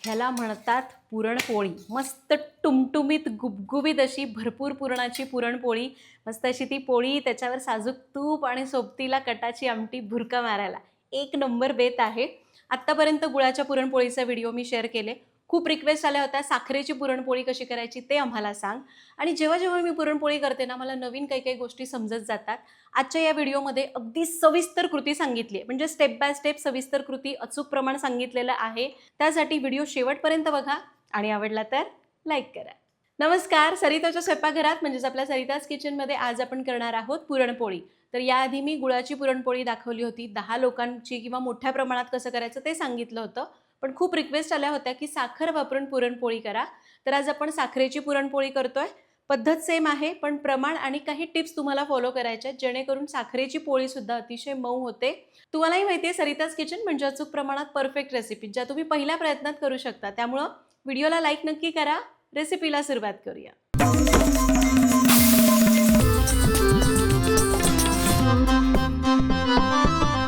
ह्याला म्हणतात पुरणपोळी. मस्त टुमटुमीत गुबगुबीत अशी भरपूर पुरणाची पुरणपोळी. मस्त अशी ती पोळी, त्याच्यावर साजूक तूप आणि सोबतीला कटाची आमटी भुरका मारायला. एक नंबर बेत आहे. आत्तापर्यंत गुळाच्या पुरणपोळीचा व्हिडिओ मी शेअर केले. खूप रिक्वेस्ट आल्या होत्या, साखरेची पुरणपोळी कशी करायची ते आम्हाला सांग. आणि जेव्हा जेव्हा मी पुरणपोळी करते ना, मला नवीन काही काही गोष्टी समजत जातात. आजच्या या व्हिडिओमध्ये अगदी सविस्तर कृती सांगितली आहे, म्हणजे स्टेप बाय स्टेप सविस्तर कृती, अचूक प्रमाण सांगितलेलं आहे. त्यासाठी व्हिडिओ शेवटपर्यंत बघा आणि आवडला तर लाईक करा. नमस्कार, सरिताच्या स्वयंपाकघरात म्हणजेच आपल्या सरिताज किचनमध्ये आज आपण करणार आहोत पुरणपोळी. तर याआधी मी गुळाची पुरणपोळी दाखवली होती. 10 लोकांची किंवा मोठ्या प्रमाणात कसं करायचं ते सांगितलं होतं. पण खूप रिक्वेस्ट आल्या होत्या की साखर वापरून पुरणपोळी करा. तर आज आपण साखरेची पुरणपोळी करतोय. पद्धत सेम आहे, पण प्रमाण आणि काही टिप्स तुम्हाला फॉलो करायच्या आहेत, जेणेकरून साखरेची पोळीसुद्धा अतिशय मऊ होते. तुम्हालाही माहिती आहे, सरिताज किचन म्हणजे अचूक प्रमाणात परफेक्ट रेसिपी, ज्या तुम्ही पहिल्या प्रयत्नात करू शकता. त्यामुळं व्हिडिओला लाईक नक्की करा. रेसिपीला सुरुवात करूया.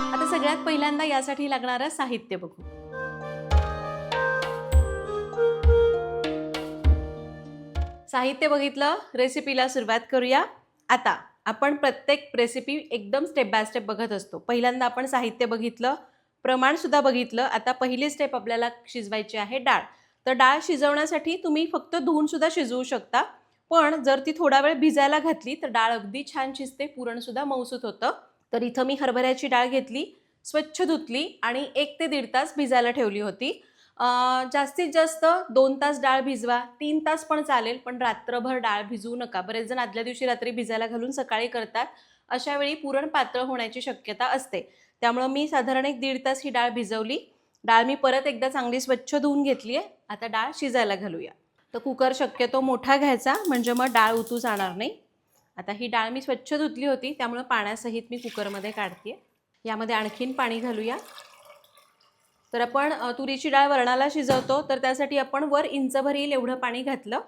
आता सगळ्यात पहिल्यांदा यासाठी लागणारं साहित्य बघू. साहित्य बघितलं, रेसिपीला सुरुवात करूया. आता आपण प्रत्येक रेसिपी एकदम स्टेप बाय स्टेप बघत असतो. पहिल्यांदा आपण साहित्य बघितलं, प्रमाणसुद्धा बघितलं. आता पहिली स्टेप आपल्याला शिजवायची आहे डाळ. तर डाळ शिजवण्यासाठी तुम्ही फक्त धुवूनसुद्धा शिजवू शकता, पण जर ती थोडा वेळ भिजायला घातली तर डाळ अगदी छान शिजते, पुरणसुद्धा मऊसूत होतं. तर इथं मी हरभऱ्याची डाळ घेतली, स्वच्छ धुतली आणि 1 ते 1.5 तास भिजायला ठेवली होती. जास्तीत जास्त 2 तास डाळ भिजवा, 3 तास पण चालेल, पण रात्रभर डाळ भिजवू नका. बरेच जण आदल्या दिवशी रात्री भिजायला घालून सकाळी करतात. अशा वेळी पुरण पातळ होण्याची शक्यता असते. त्यामुळं मी साधारण 1-1.5 तास ही डाळ भिजवली. डाळ मी परत एकदा चांगली स्वच्छ धुवून घेतली आहे. आता डाळ शिजायला घालूया. तर कुकर शक्यतो मोठा घ्यायचा, म्हणजे मग डाळ उतू जाणार नाही. आता ही डाळ मी स्वच्छ धुतली होती, त्यामुळं पाण्यासहित मी कुकरमध्ये काढते. यामध्ये आणखीन पाणी घालूया. तर आपण तुरीची डाळ वरणाला शिजवतो, तर त्यासाठी आपण वर इंचभर येईल एवढं पाणी घातलं.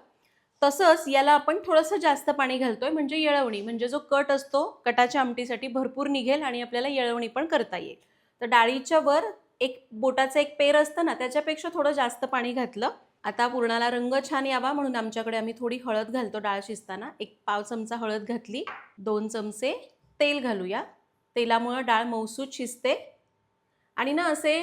तसंच याला आपण थोडंसं जास्त पाणी घालतोय, म्हणजे येळवणी, म्हणजे जो कट असतो कटाच्या आमटीसाठी भरपूर निघेल आणि आपल्याला येळवणी पण करता येईल. तर डाळीच्या वर एक बोटाचं एक पेर असतं ना, त्याच्यापेक्षा थोडं जास्त पाणी घातलं. आता पुरणाला रंग छान यावा म्हणून आमच्याकडे आम्ही थोडी हळद घालतो डाळ शिजताना. 1 पाव चमचा हळद घातली. 2 चमचे तेल घालूया. तेलामुळं डाळ मऊसूत शिजते आणि ना असे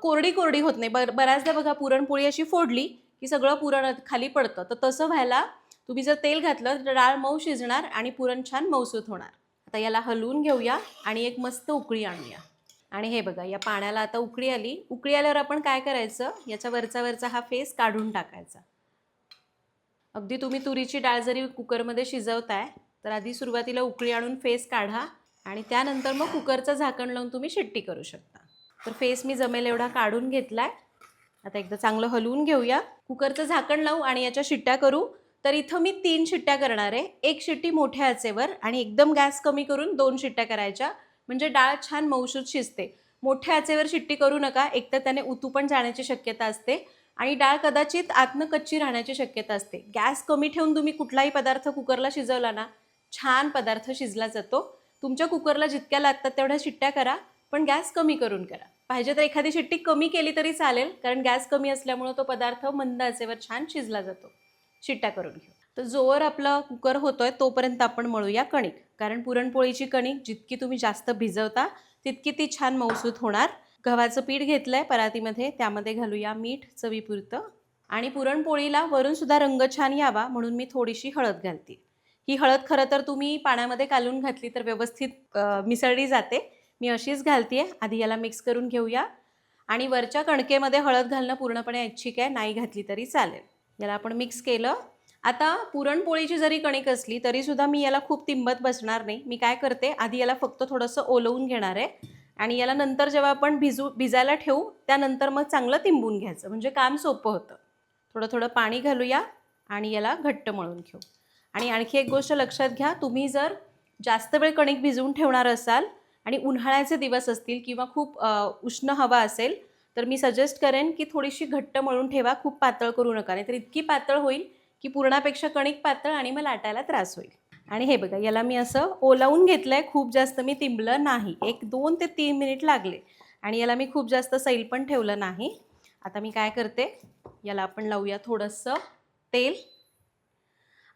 कोरडी कोरडी होत नाही. बऱ्याचदा बघा पुरणपोळी अशी फोडली की सगळं पुरण खाली पडतं. तर तसं व्हायला तुम्ही जर तेल घातलं तर डाळ मऊ शिजणार आणि पुरण छान मऊसूत होणार. आता याला हलवून घेऊया आणि एक मस्त उकळी आणूया. आणि हे बघा, या पाण्याला आता उकळी आली. उकळी आल्यावर आपण काय करायचं, याचा वरचा हा फेस काढून टाकायचा. अगदी तुम्ही तुरीची डाळ जरी कुकरमध्ये शिजवताय तर आधी सुरुवातीला उकळी आणून फेस काढा आणि त्यानंतर मग कुकरचं झाकण लावून तुम्ही शिट्टी करू शकता. तर फेस मी जमेल एवढा काढून घेतलाय. आता एकदा चांगलं हलवून घेऊया. कुकरचं झाकण लावू आणि याच्या शिट्ट्या करू. तर इथं मी 3 शिट्ट्या करणार आहे. 1 शिट्टी मोठ्या आचेवर आणि एकदम गॅस कमी करून 2 शिट्ट्या करायच्या, म्हणजे डाळ छान मऊसूत शिजते. मोठ्या आचेवर शिट्टी करू नका, एकतर त्याने उतू पण जाण्याची शक्यता असते आणि डाळ कदाचित आतनं कच्ची राहण्याची शक्यता असते. गॅस कमी ठेवून तुम्ही कुठलाही पदार्थ कुकरला शिजवला ना, छान पदार्थ शिजला जातो. तुमच्या कुकरला जितक्या लागतात तेवढ्या शिट्ट्या करा, पण गॅस कमी करून करा. पाहिजे तर एखादी शिट्टी कमी केली तरी चालेल, कारण गॅस कमी असल्यामुळे तो पदार्थ मंद आचेवर छान शिजला जातो. शिट्ट्या करून घेऊ. तर जोवर आपला कुकर होतोय तोपर्यंत आपण मळूया कणिक, कारण पुरणपोळीची कणिक जितकी तुम्ही जास्त भिजवता तितकी ती छान मऊसूत होणार. गव्हाचं पीठ घेतलंय परातीमध्ये, त्यामध्ये घालूया मीठ चवीपुरतं आणि पुरणपोळीला वरून सुद्धा रंग छान यावा म्हणून मी थोडीशी हळद घालते. ही हळद खरं तर तुम्ही पाण्यामध्ये कालून घातली तर व्यवस्थित मिसळली जाते. मी अशीच घालते. आधी याला मिक्स करून घेऊया आणि वरच्या कणकेमध्ये हळद घालणं पूर्णपणे ऐच्छिक आहे, नाही घातली तरी चालेल. याला आपण मिक्स केलं. आता पुरणपोळीची जरी कणिक असली तरीसुद्धा मी याला खूप तिंबत बसणार नाही. मी काय करते, आधी याला फक्त थोडंसं ओलवून घेणार आहे आणि याला नंतर जेव्हा आपण भिजायला ठेवू त्यानंतर मग चांगलं तिंबून घ्यायचं, म्हणजे काम सोपं होतं. थोडं थोडं पाणी घालूया आणि याला घट्ट मळून घेऊ. आणि आणखी एक गोष्ट लक्षात घ्या, तुम्ही जर जास्त वेळ कणिक भिजवून ठेवणार असाल आणि उन्हाळ्याचे दिवस असतील किंवा खूप उष्ण हवा असेल तर मी सजेस्ट करेन की थोडीशी घट्ट मळून ठेवा, खूप पातळ करू नका, नाहीतर इतकी पातळ होईल की पुरणापेक्षा कणिक पातळ आणि मग लाटायला त्रास होईल. आणि हे बघा, याला मी असं ओलावून घेतलंय, खूप जास्त मी तिंबलं नाही. 1-2 ते 3 मिनिट लागले आणि याला मी खूप जास्त सैल पण ठेवलं नाही. आता मी काय करते, याला आपण लावूया थोडंसं तेल.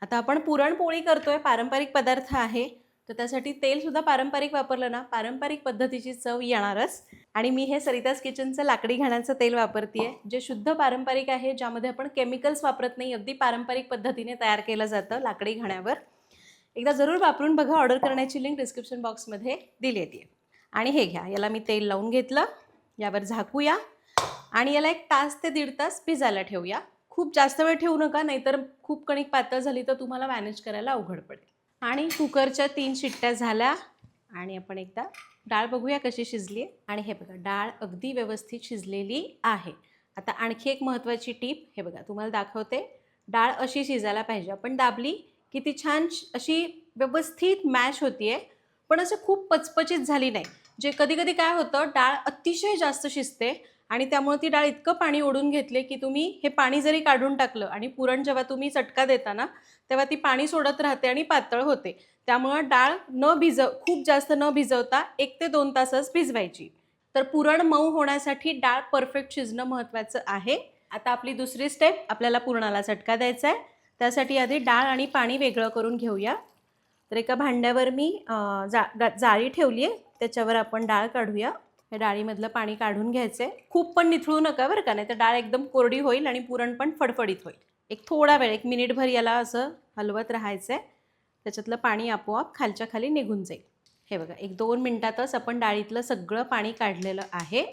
आता आपण पुरणपोळी करतोय, पारंपरिक पदार्थ आहे, तर त्यासाठी तेलसुद्धा पारंपरिक वापरलं ना पारंपरिक पद्धतीची चव येणारच. आणि मी हे सरिताज किचनचं लाकडी घाण्याचं तेल वापरते, जे शुद्ध पारंपरिक आहे, ज्यामध्ये आपण केमिकल्स वापरत नाही, अगदी पारंपरिक पद्धतीने तयार केलं जातं लाकडी घाण्यावर. एकदा जरूर वापरून बघा. ऑर्डर करण्याची लिंक डिस्क्रिप्शन बॉक्समध्ये दिली आहे. आणि हे घ्या, याला मी तेल लावून घेतलं. यावर झाकूया आणि याला 1 तास ते 1.5 तास भिजायला ठेवूया. खूप जास्त वेळ ठेवू नका, नाहीतर खूप कणिक पातळ झाली तर तुम्हाला मॅनेज करायला अवघड पडेल. आणि कुकरच्या 3 शिट्ट्या झाल्या आणि आपण एकदा डाळ बघूया कशी शिजली आहे. आणि हे बघा, डाळ अगदी व्यवस्थित शिजलेली आहे. आता आणखी एक महत्त्वाची टीप, हे बघा तुम्हाला दाखवते. डाळ अशी शिजायला पाहिजे, आपण दाबली की ती छान अशी व्यवस्थित मॅश होतीये, पण असं खूप पचपचीत झाली नाही. जे कधी कधी काय होतं, डाळ अतिशय जास्त शिजते आणि त्यामुळे ती डाळ इतकं पाणी ओढून घेतले की तुम्ही हे पाणी जरी काढून टाकलं आणि पुरण जेव्हा तुम्ही चटका देता ना, तेव्हा ती पाणी सोडत राहते आणि पातळ होते. त्यामुळं डाळ खूप जास्त न भिजवता 1 ते 2 तासच भिजवायची. तर पुरण मऊ होण्यासाठी डाळ परफेक्ट शिजणं महत्त्वाचं आहे. आता आपली दुसरी स्टेप, आपल्याला पुरणाला चटका द्यायचा आहे. त्यासाठी आधी डाळ आणि पाणी वेगळं करून घेऊया. तर एका भांड्यावर मी जाळी ठेवली आहे, त्याच्यावर आपण डाळ काढूया. या डाळीमधलं पाणी काढून घ्यायचं आहे. खूप पण निथळू नका बरं का, नाही तर डाळ एकदम कोरडी होईल आणि पुरण पण फडफडीत होईल. एक थोडा वेळ, 1 मिनिटभर याला असं हलवत राहायचं आहे. त्याच्यातलं पाणी आपोआप खालच्या खाली निघून जाईल. हे बघा, 1-2 मिनिटातच आपण डाळीतलं सगळं पाणी काढलेलं आहे.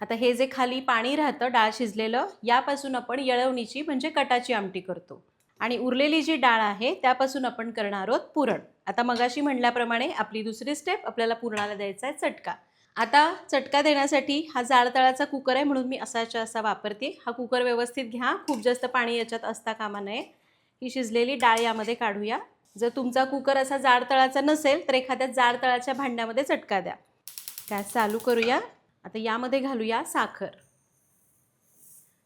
आता हे जे खाली पाणी राहतं डाळ शिजलेलं, यापासून आपण येळवणीची म्हणजे कटाची आमटी करतो. आणि उरलेली जी डाळ आहे त्यापासून आपण करणार आहोत पुरण. आता मगाशी म्हटल्याप्रमाणे आपली दुसरी स्टेप, आपल्याला पुरणाला द्यायचा आहे चटका. आता चटका देण्यासाठी हा जाड तळाचा कुकर आहे, म्हणून मी असाच्या असा वापरते. हा कुकर व्यवस्थित घ्या, खूप जास्त पाणी याच्यात असता कामा नये. ही शिजलेली डाळ यामध्ये काढूया. जर तुमचा कुकर असा जाड तळाचा नसेल तर एखाद्या जाड तळाच्या भांड्यामध्ये चटका द्या. गॅस चालू करूया. आता यामध्ये घालूया साखर.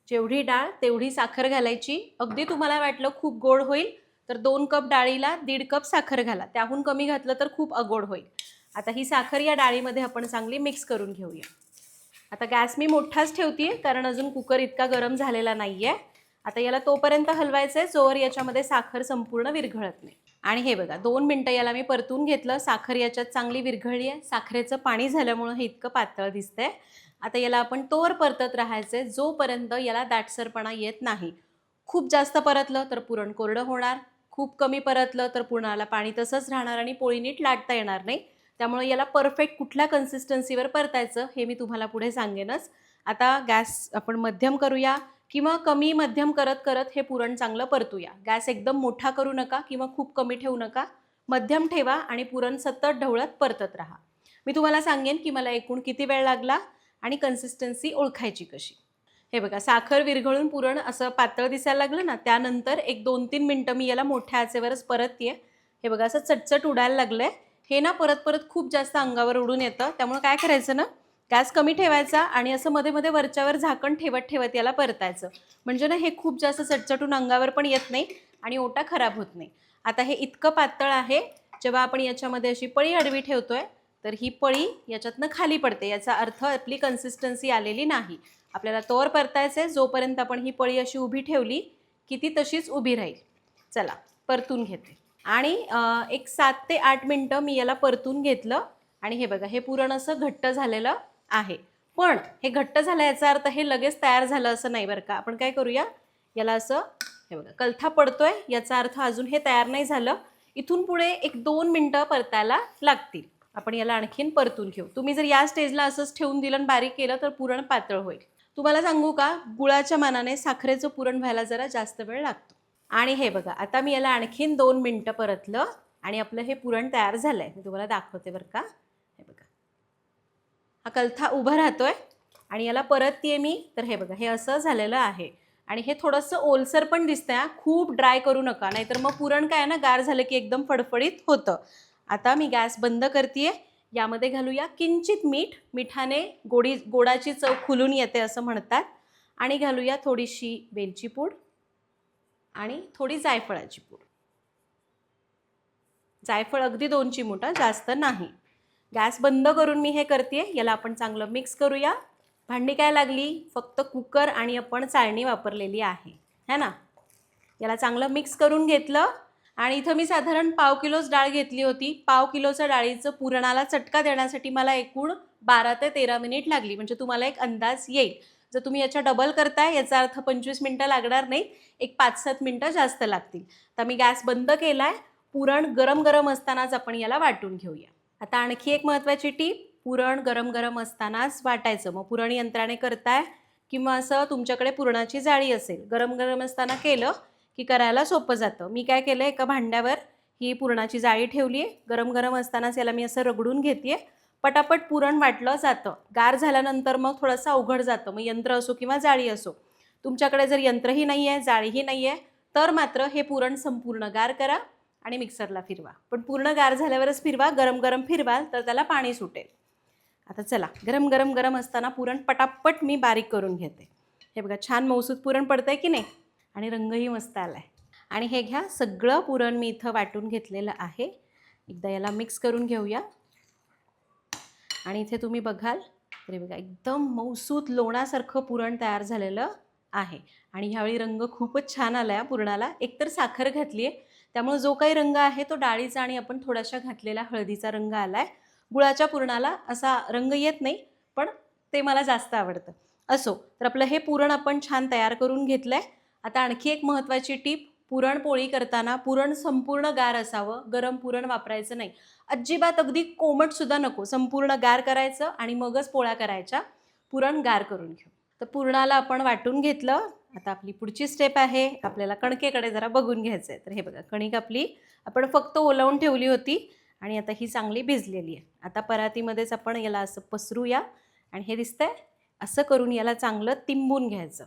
जेवढी डाळ तेवढी साखर घालायची. अगदी तुम्हाला वाटलं खूप गोड होईल तर 2 कप डाळीला 1.5 कप साखर घाला. त्याहून कमी घातलं तर खूप अगोड होईल. आता ही साखर या डाळीमध्ये आपण चांगली मिक्स करून घेऊया. आता गॅस मी मोठाच ठेवतेय, कारण अजून कुकर इतका गरम झालेला नाहीये. आता याला तोपर्यंत हलवायचं आहे जोवर याच्यामध्ये साखर संपूर्ण विरघळत नाही. आणि हे बघा, 2 मिनिटं याला मी परतून घेतलं. साखर याच्यात चांगली विरघळली आहे. साखरेचं पाणी झाल्यामुळं हे इतकं पातळ दिसतंय. आता याला आपण तोवर परतत राहायचंय जोपर्यंत याला दाटसरपणा येत नाही. खूप जास्त परतलं तर पुरण कोरडं होणार, खूप कमी परतलं तर पुरणाला पाणी तसंच राहणार आणि पोळी नीट लाटता येणार नाही. त्यामुळे याला परफेक्ट कुठल्या कन्सिस्टन्सीवर परतायचं हे मी तुम्हाला पुढे सांगेनच. आता गॅस आपण मध्यम करूया किंवा कमी मध्यम करत करत हे पुरण चांगलं परतूया. गॅस एकदम मोठा करू नका किंवा खूप कमी ठेवू नका, मध्यम ठेवा आणि पुरण सतत ढवळत परतत राहा. मी तुम्हाला सांगेन की मला एकूण किती वेळ लागला आणि कन्सिस्टन्सी ओळखायची कशी. हे बघा, साखर विरघळून पुरण असं पातळ दिसायला लागलं ना, त्यानंतर एक 2-3 मिनिटं मी याला मोठ्या आचेवरच परततेय. हे बघा, असं चटचट उडायला लागलंय. हे ना परत परत खूप जास्त अंगावर उडून येतं. त्यामुळे काय करायचं ना, गॅस कमी ठेवायचा आणि असं मध्ये मध्ये वरच्यावर झाकण ठेवत ठेवत याला परतायचं. म्हणजे ना हे खूप जास्त चटचटून अंगावर पण येत नाही आणि ओटा खराब होत नाही. आता हे इतकं पातळ आहे, जेव्हा आपण याच्यामध्ये अशी पळी आडवी ठेवतोय तर ही पळी याच्यातनं खाली पडते. याचा अर्थ आपली कन्सिस्टन्सी आलेली नाही. आपल्याला तोवर परतायचं आहे जोपर्यंत आपण ही पळी अशी उभी ठेवली की ती तशीच उभी राहील. चला परतून घेते. आणि एक 7 ते 8 मिनिटं मी याला परतून घेतलं. आणि हे बघा, हे पुरण असं घट्ट झालेलं आहे. पण हे घट्ट झालं याचा अर्थ हे लगेच तयार झालं असं नाही बरं का. आपण काय करूया, याला असं, हे बघा कलथा पडतोय याचा अर्थ अजून हे तयार नाही झालं. इथून पुढे एक 2 मिनिटं परतायला लागतील. आपण याला आणखीन परतून घेऊ. तुम्ही जर या स्टेजला असंच ठेवून दिलं आणि बारीक केलं तर पुरण पातळ होईल. तुम्हाला सांगू का, गुळाच्या मानाने साखरेचं पुरण व्हायला जरा जास्त वेळ लागतो. आणि हे बघा, आता मी याला आणखीन 2 मिनिटं परतलं आणि आपलं हे पुरण तयार झालंय. मी तुम्हाला दाखवते बरं का. हे बघा, हा कलथा उभा राहतोय आणि याला परततीये मी. तर हे बघा, हे असं झालेलं आहे. आणि हे थोडंसं ओलसर पण दिसतंय. खूप ड्राय करू नका, नाहीतर मग पुरण काय ना गार झालं की एकदम फडफडीत होतं. आता मी गॅस बंद करतेय. यामध्ये घालूया किंचित मीठ. मिठाने गोडाची चव खुलून येते असं म्हणतात. आणि घालूया थोडीशी वेलची पूड आणि थोडी जायफळाची पूड. जायफळ अगदी 2 चिमूट, जास्त नाही. गॅस बंद करून मी हे करतेय. याला आपण चांगलं मिक्स करूया. भांडी काय लागली, फक्त कुकर आणि आपण चाळणी वापरलेली आहे, है ना. याला चांगलं मिक्स करून घेतलं आणि इथं मी साधारण पाव किलोच डाळ घेतली होती. पाव किलोच्या डाळीचं पुरणाला चटका देण्यासाठी मला एकूण 12 ते 13 मिनिट लागली. म्हणजे तुम्हाला एक अंदाज येईल. जर तुम्ही याच्या डबल करताय याचा अर्थ 25 मिनिटं लागणार नाही, एक 5-7 मिनिटं जास्त लागतील. तर मी गॅस बंद केलाय. पुरण गरम गरम असतानाच आपण याला वाटून घेऊया. आता आणखी एक महत्त्वाची टीप, पुरण गरम गरम असतानाच वाटायचं. मग पुरण यंत्राने करताय किंवा असं तुमच्याकडे पुरणाची जाळी असेल, गरम गरम असताना केलं की करायला सोपं जातं. मी काय केलं, एका भांड्यावर ही पुरणाची जाळी ठेवली आहे. गरम गरम असतानाच याला मी असं रगडून घेते. पटापट पुरण वाटलं जातं. गार झाल्यानंतर मग थोडंसं अवघड जातं. मग यंत्र असो किंवा जाळी असो, तुमच्याकडे जर यंत्रही नाही आहे, जाळीही नाही आहे, तर मात्र हे पुरण संपूर्ण गार करा आणि मिक्सरला फिरवा. पण पूर्ण गार झाल्यावरच फिरवा. गरम गरम फिरवाल तर त्याला पाणी सुटेल. आता चला, गरम गरम गरम असताना पुरण पटापट मी बारीक करून घेते. हे बघा, छान मौसूद पुरण पडतंय की नाही, आणि रंगही मस्त आलाय. आणि हे घ्या, सगळं पुरण मी इथं वाटून घेतलेलं आहे. एकदा याला मिक्स करून घेऊया. आणि इथे तुम्ही बघाल तरी बघा, एकदम मौसूद लोणासारखं पुरण तयार झालेलं आहे. आणि ह्यावेळी रंग खूपच छान आला आहे पुरणाला. एकतर साखर घातली आहे, त्यामुळे जो काही रंग आहे तो डाळीचा आणि आपण थोडाशा घातलेला हळदीचा रंग आला आहे. गुळाच्या पुरणाला असा रंग येत नाही, पण ते मला जास्त आवडतं. असो, तर आपलं हे पुरण आपण छान तयार करून घेतलं आहे. आता आणखी एक महत्त्वाची टीप, पुरणपोळी करताना पुरण संपूर्ण गार असावं, गरम पुरण वापरायचं नाही. अजिबात अगदी कोमटसुद्धा नको, संपूर्ण गार करायचं आणि मगच पोळ्या करायच्या. पुरण गार करून घेऊ. तर पुरणाला आपण वाटून घेतलं. आता आपली पुढची स्टेप आहे, आपल्याला कणकेकडे जरा बघून घ्यायचं आहे. तर हे बघा, कणिक आपली आपण फक्त ओलवून ठेवली होती आणि आता ही चांगली भिजलेली आहे. आता परातीमध्येच आपण याला असं पसरूया आणि हे दिसतंय असं करून याला चांगलं तिंबून घ्यायचं.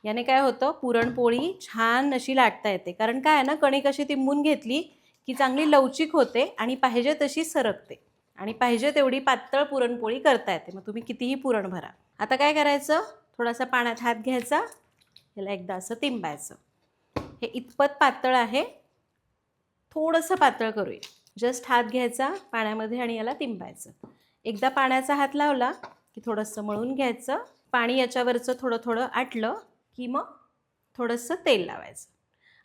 याने काय होतं, पुरणपोळी छान अशी लाटता येते. कारण काय आहे ना, कणिक अशी तिंबून घेतली की चांगली लवचिक होते आणि पाहिजे तशी सरकते आणि पाहिजे तेवढी पातळ पुरणपोळी करता येते. मग तुम्ही कितीही पुरण भरा. आता काय करायचं, थोडासा पाण्यात हात घ्यायचा, याला एकदा असं तिंबायचं. हे इतपत पातळ आहे, थोडंसं पातळ करूया. जस्ट हात घ्यायचा पाण्यामध्ये आणि याला तिंबायचं. एकदा पाण्याचा हात लावला की थोडंसं मळून घ्यायचं. पाणी याच्यावरचं थोडं थोडं आटलं की मग थोडंसं तेल लावायचं.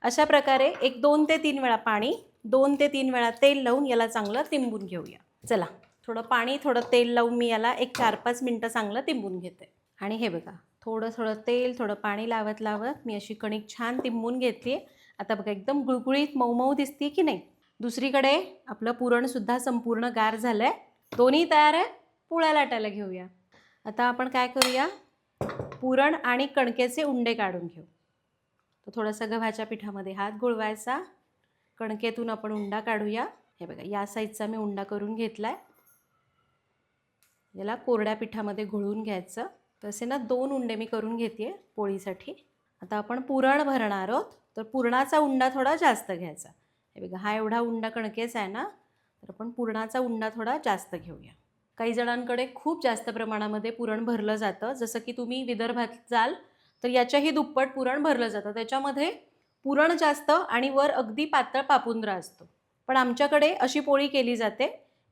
अशा प्रकारे एक 2 ते 3 वेळा पाणी, 2 ते 3 वेळा तेल लावून याला चांगलं तिंबून घेऊया. चला, थोडं पाणी थोडं तेल लावून मी याला एक 4-5 मिनटं चांगलं तिंबून घेते. आणि हे बघा, थोडं थोडं तेल थोडं पाणी लावत लावत मी अशी कणिक छान तिंबून घेतली आहे. आता बघा, एकदम गुळगुळीत मऊ दिसते की नाही. दुसरीकडे आपलं पुरणसुद्धा संपूर्ण गार झालं आहे. दोन्ही तयार आहे. पोळ्या लाटायला घेऊया. आता आपण काय करूया, पुरण आणि कणकेचे उंडे काढून घेऊ. तर थोडासा गव्हाच्या पिठामध्ये हात घोळवायचा, कणकेतून आपण उंडा काढूया. हे बघा, या साईजचा मी उंडा करून घेतलाय. याला कोरड्या पिठामध्ये घोळून घ्यायचं. तसे ना 2 उंडे मी करून घेते पोळीसाठी. आता आपण पुरण भरणार आहोत, तर पुरणाचा उंडा थोडा जास्त घ्यायचा. हे बघा, हा एवढा उंडा कणकेचा आहे ना, तर आपण पुरणाचा उंडा थोडा जास्त घेऊया. काही जणांकडे खूप जास्त प्रमाणामध्ये पुरण भरलं जातं. जसं की तुम्ही विदर्भात जाल तर याच्याही दुप्पट पुरण भरलं जातं. त्याच्यामध्ये पुरण जास्त आणि वर अगदी पातळ पापुंद्रा असतो. पण आमच्याकडे अशी पोळी केली जाते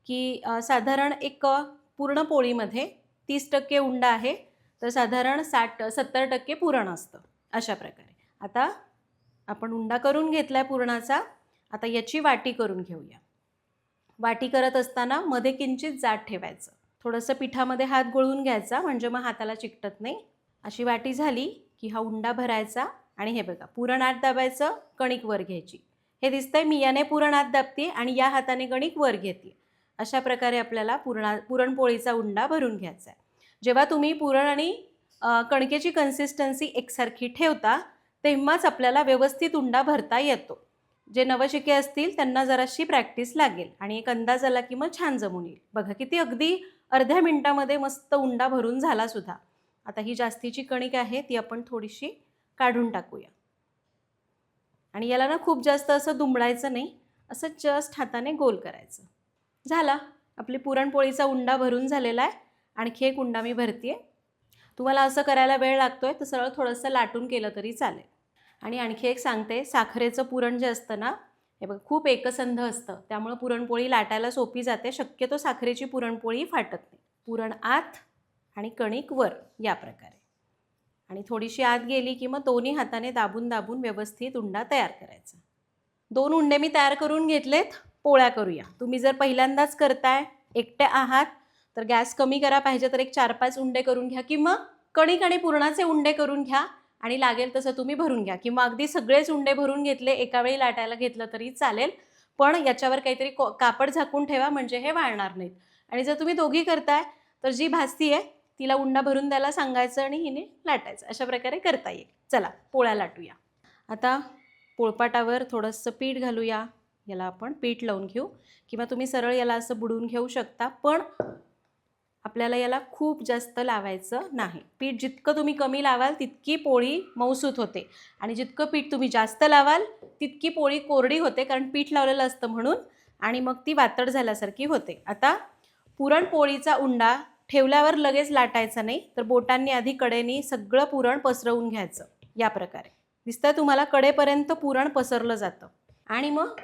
की साधारण एक पूर्ण पोळीमध्ये 30% उंडा आहे, तर साधारण 60-70% पुरण असतं. अशा प्रकारे आता आपण उंडा करून घेतला आहे पुरणाचा. आता याची वाटी करून घेऊया. वाटी करत असताना मध्ये किंचित जाड ठेवायचं. थोडंसं पिठामध्ये हात गोळून घ्यायचा, म्हणजे मग हाताला चिकटत नाही. अशी वाटी झाली की हा उंडा भरायचा आणि हे बघा, पुरण आत दाबायचं, कणिक वर घ्यायची. हे दिसतंय, मी याने पुरण आत दाबते आणि या हाताने कणिक वर घेते. अशा प्रकारे आपल्याला पुरणपोळीचा उंडा भरून घ्यायचा आहे. जेव्हा तुम्ही पुरण आणि कणकेची कन्सिस्टन्सी एकसारखी ठेवता तेव्हाच आपल्याला व्यवस्थित उंडा भरता येतो. जे नवशिके असतील त्यांना जराशी प्रॅक्टिस लागेल आणि एक अंदाज आला की मग छान जमून येईल. बघा, किती अगदी अर्ध्या मिनिटामध्ये मस्त उंडा भरून झाला सुद्धा. आता ही जास्तीची कणिक आहे ती आपण थोडीशी काढून टाकूया. आणि याला ना खूप जास्त असं दुमडायचं नाही, असं जस्ट हाताने गोल करायचं. झाला, आपली पुरणपोळीचा उंडा भरून झालेला आहे. आणखी एक उंडा मी भरते. तुम्हाला असं करायला वेळ लागतोय तर सरळ थोडंसं लाटून केलं तरी चालेल. आणि आणखी एक सांगते, साखरेचं पुरण जे असतं ना, हे बघ खूप एकसंध असतं, त्यामुळे पुरणपोळी लाटायला सोपी जाते. शक्यतो साखरेची पुरणपोळी फाटत नाही. पुरण आत आणि कणिक वर या प्रकारे. आणि थोडीशी आत गेली की मग दोन्ही हाताने दाबून दाबून व्यवस्थित उंडा तयार करायचा. 2 उंडे मी तयार करून घेतलेत. पोळ्या करूया. तुम्ही जर पहिल्यांदाच करताय, एकटे आहात, तर गॅस कमी करा. पाहिजे तर एक 4-5 उंडे करून घ्या किंवा कणिक आणि पुरणाचे उंडे करून घ्या आणि लागेल तसं तुम्ही भरून घ्या किंवा अगदी सगळेच उंडे भरून घेतले एका वेळी लाटायला घेतलं तरी चालेल. पण याच्यावर काहीतरी कापड झाकून ठेवा म्हणजे हे वाळणार नाहीत. आणि जर तुम्ही दोघी करताय तर जी भाजती आहे तिला उंडा भरून द्यायला सांगायचं आणि हिने लाटायचं. अशा प्रकारे करता येईल. चला पोळ्या लाटूया. आता पोळपाटावर थोडंसं पीठ घालूया. याला आपण पीठ लावून घेऊ किंवा तुम्ही सरळ याला असं बुडवून घेऊ शकता. पण आपल्याला याला खूप जास्त लावायचं नाही. पीठ जितकं तुम्ही कमी लावाल तितकी पोळी मऊसूत होते आणि जितकं पीठ तुम्ही जास्त लावाल तितकी पोळी कोरडी होते, कारण पीठ लावलेलं असतं म्हणून, आणि मग ती वातड झाल्यासारखी होते. आता पुरणपोळीचा उंडा ठेवल्यावर लगेच लाटायचा नाही, तर बोटांनी आधी कडेनी सगळं पुरण पसरवून घ्यायचं. या प्रकारे दिसतं तुम्हाला, कडेपर्यंत पुरण पसरलं जातं आणि मग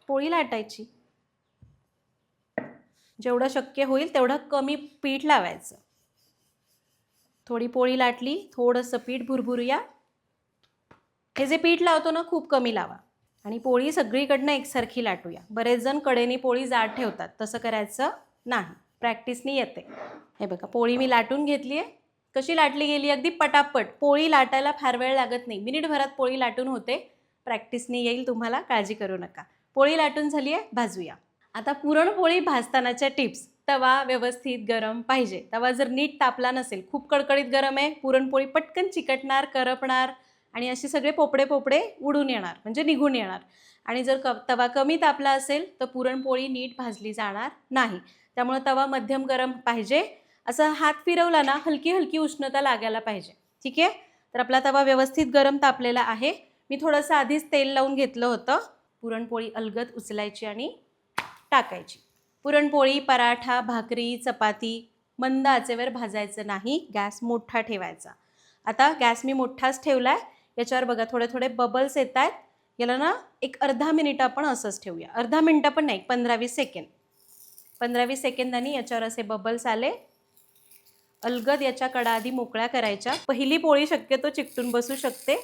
पोळी लाटायची. जेवढं शक्य होईल तेवढं कमी पीठ लावायचं. थोडी पोळी लाटली, थोडंसं पीठ भुरभुरूया. हे जे पीठ लावतो ना खूप कमी लावा आणि पोळी सगळीकडनं एकसारखी लाटूया. बरेच जण कडेनी पोळी जाड ठेवतात, तसं करायचं नाही. प्रॅक्टिसनी येते. हे बघा पोळी मी लाटून घेतली आहे. कशी लाटली गेली? अगदी पटापट. पोळी लाटायला फार वेळ लागत नाही. मिनिटभरात पोळी लाटून होते. प्रॅक्टिसनी येईल तुम्हाला, काळजी करू नका. पोळी लाटून झाली आहे, भाजूया. आता पुरणपोळी भाजतानाच्या टिप्स. तवा व्यवस्थित गरम पाहिजे. तवा जर नीट तापला नसेल, खूप कडकडीत गरम आहे, पुरणपोळी पटकन चिकटणार, करपणार आणि असे सगळे पोपडे पोपडे उडून येणार, म्हणजे निघून येणार. आणि जर तवा कमी तापला असेल तर पुरणपोळी नीट भाजली जाणार नाही. त्यामुळे तवा मध्यम गरम पाहिजे. असं हात फिरवला ना हलकी हलकी उष्णता लागायला पाहिजे. ठीक आहे. तर आपला तवा व्यवस्थित गरम तापलेला आहे. मी थोडंसं आधीच तेल लावून घेतलं होतं. पुरणपोळी अलगद उचलायची आणि टाकायची. पुरणपोळी, पराठा, भाकरी, चपाती मंद आचेवर भाजायचं नाही. गॅस मोठा ठेवायचा. आता गॅस मी मोठाच ठेवला आहे. याच्यावर बघा थोडे थोडे बबल्स येत आहेत. याला ना एक अर्धा मिनिट आपण असंच ठेवूया. अर्धा मिनटं पण नाही, 15-20 सेकंद. 15-20 सेकंदांनी याच्यावर असे बबल्स आले. अलगद याच्या कडा आधी मोकळ्या करायच्या. पहिली पोळी शक्यतो चिकटून बसू शकते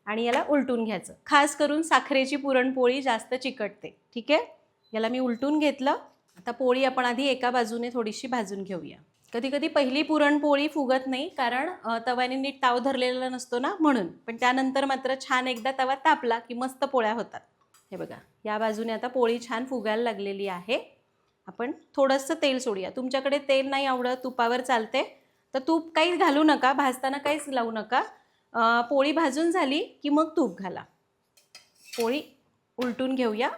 आणि याला उलटून घ्यायचं. खास करून साखरेची पुरणपोळी जास्त चिकटते. ठीक आहे. याला मी उलटून घेतलं. आता पोळी आपण आधी एका बाजूने थोडीशी भाजून घेऊया. कधी कधी पहिली पुरणपोळी फुगत नाही, कारण तव्याने नीट ताव धरलेला नसतो ना, म्हणून. पण त्यानंतर मात्र छान एकदा तवा तापला की मस्त पोळ्या होतात. हे बघा या बाजूने आता पोळी छान फुगायला लागलेली आहे. आपण थोडंसं तेल सोडूया. तुमच्याकडे तेल नाही आवडत, तुपावर चालते, तर तूप काहीच घालू नका. भाजताना काहीच लावू नका. पोळी भाजून झाली की मग तूप घाला. पोळी उलटून घेऊया.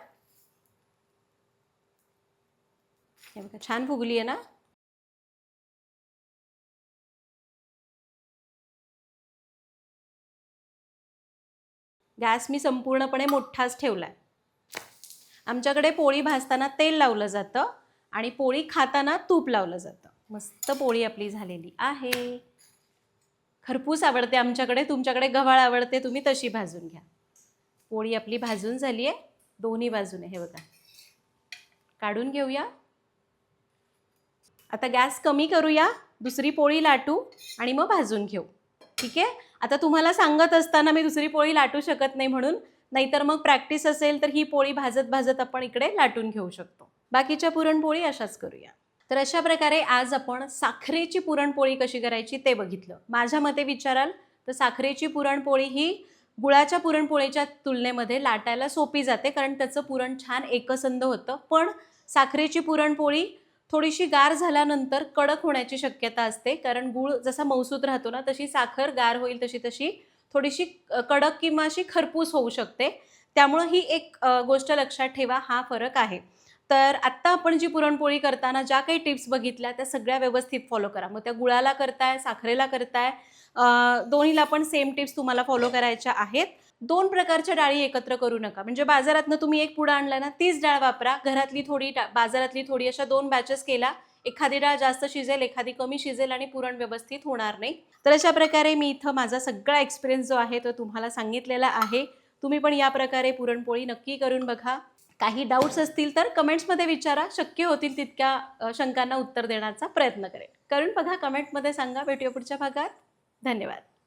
हे बघा छान फुगली आहे ना. गॅस मी संपूर्णपणे मोठाच ठेवला आहे. आमच्याकडे पोळी भाजताना तेल लावलं जातं आणि पोळी खाताना तूप लावलं जातं. मस्त पोळी आपली झालेली आहे. खरपूस आवडते आमच्याकडे, तुमच्याकडे गव्हाळ आवडते, तुम्ही तशी भाजून घ्या. पोळी आपली भाजून झाली आहे दोन्ही बाजूने. हे बघा काढून घेऊया. आता गॅस कमी करूया. दुसरी पोळी लाटू आणि मग भाजून घेऊ. ठीक आहे. आता तुम्हाला सांगत असताना मी दुसरी पोळी लाटू शकत नाही म्हणून, नाहीतर मग प्रॅक्टिस असेल तर ही पोळी भाजत भाजत आपण इकडे लाटून घेऊ शकतो. बाकीच्या पुरणपोळी अशाच करूया. तर अशा प्रकारे आज आपण साखरेची पुरणपोळी कशी करायची ते बघितलं. माझ्या मते विचाराल तर साखरेची पुरणपोळी ही गुळाच्या पुरणपोळीच्या तुलनेमध्ये लाटायला सोपी जाते, कारण त्याचं पुरण छान एकसंध होतं. पण साखरेची पुरणपोळी थोडीशी गार झाल्यानंतर कडक होण्याची शक्यता असते, कारण गूळ जसा मऊसूत राहतो ना, तशी साखर गार होईल तशी तशी थोडीशी कडक किंवा अशी खरपूस होऊ शकते. त्यामुळं ही एक गोष्ट लक्षात ठेवा, हा फरक आहे. तर आत्ता आपण जी पुरणपोळी करताना ज्या काही टिप्स बघितल्या त्या सगळ्या व्यवस्थित फॉलो करा. मग त्या गुळाला करताय, साखरेला करताय, दोन्हीला पण सेम टिप्स तुम्हाला फॉलो करायच्या आहेत. 2 प्रकारच्या डाळी एकत्र करू नका. म्हणजे बाजारातनं तुम्ही एक पुडा आणला ना, तीच डाळ वापरा. घरातली थोडी, बाजारातली थोडी, अशा 2 बॅचेस केला. एखादी डाळ जास्त शिजेल, एखादी कमी शिजेल आणि पुरण व्यवस्थित होणार नाही. तर अशा प्रकारे मी इथं माझा सगळा एक्सपिरियन्स जो आहे तो तुम्हाला सांगितलेला आहे. तुम्ही पण या प्रकारे पुरणपोळी नक्की करून बघा. काही डाऊट्स असतील तर कमेंट्समध्ये विचारा. शक्य होतील तितक्या शंकांना उत्तर देण्याचा प्रयत्न करेन. करून बघा, कमेंटमध्ये सांगा. भेटूया पुढच्या भागात. धन्यवाद.